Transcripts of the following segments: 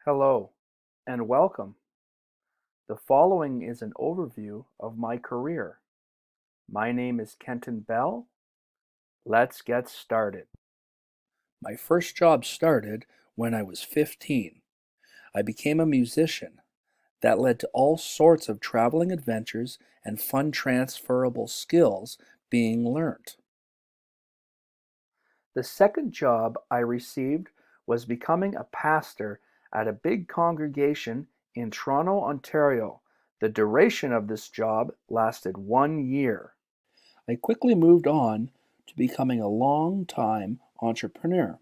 Hello and welcome. The following is an overview of my career. My name is Kenton Bell. Let's get started. My first job started when I was 15. I became a musician. That led to all sorts of traveling adventures and fun transferable skills being learnt. The second job I received was becoming a pastor at a big congregation in Toronto, Ontario. The duration of this job lasted 1 year. I quickly moved on to becoming a long-time entrepreneur.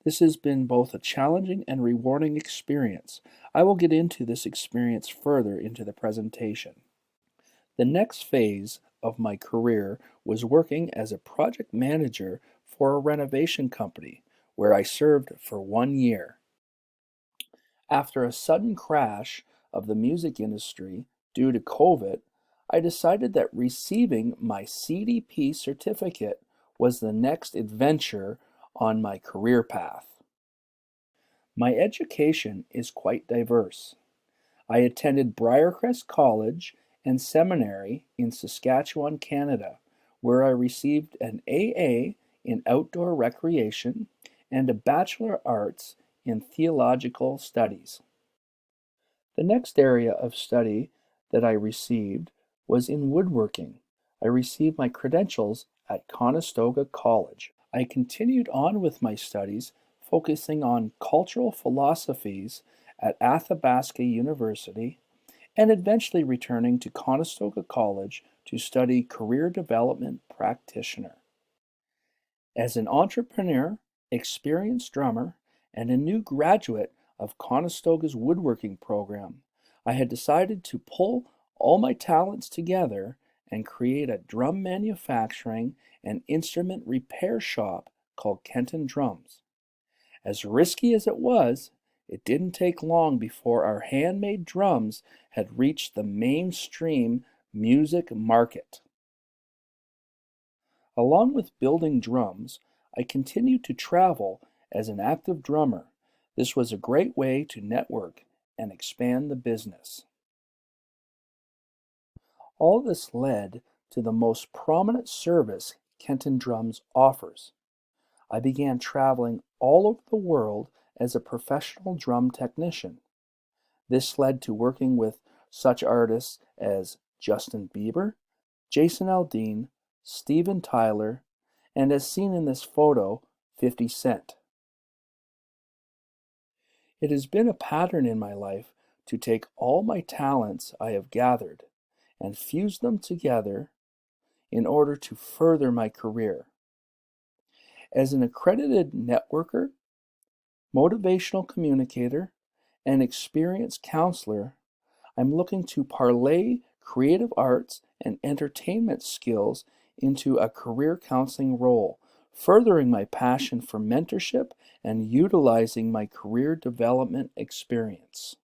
This has been both a challenging and rewarding experience. I will get into this experience further into the presentation. The next phase of my career was working as a project manager for a renovation company where I served for 1 year. After a sudden crash of the music industry due to COVID, I decided that receiving my CDP certificate was the next adventure on my career path. My education is quite diverse. I attended Briarcrest College and Seminary in Saskatchewan, Canada, where I received an AA in outdoor recreation and a Bachelor of Arts in Theological Studies. The next area of study that I received was in woodworking. I received my credentials at Conestoga College. I continued on with my studies, focusing on cultural philosophies at Athabasca University, and eventually returning to Conestoga College to study career development practitioner. As an entrepreneur, experienced drummer, and a new graduate of Conestoga's woodworking program, I had decided to pull all my talents together and create a drum manufacturing and instrument repair shop called Kenton Drums. As risky as it was, it didn't take long before our handmade drums had reached the mainstream music market. Along with building drums, I continued to travel as an active drummer. This was a great way to network and expand the business. All this led to the most prominent service Kenton Drums offers. I began traveling all over the world as a professional drum technician. This led to working with such artists as Justin Bieber, Jason Aldean, Steven Tyler, and as seen in this photo, 50 Cent. It has been a pattern in my life to take all my talents I have gathered and fuse them together in order to further my career. As an accredited networker, motivational communicator, and experienced counselor, I'm looking to parlay creative arts and entertainment skills into a career counseling role, furthering my passion for mentorship and utilizing my career development experience.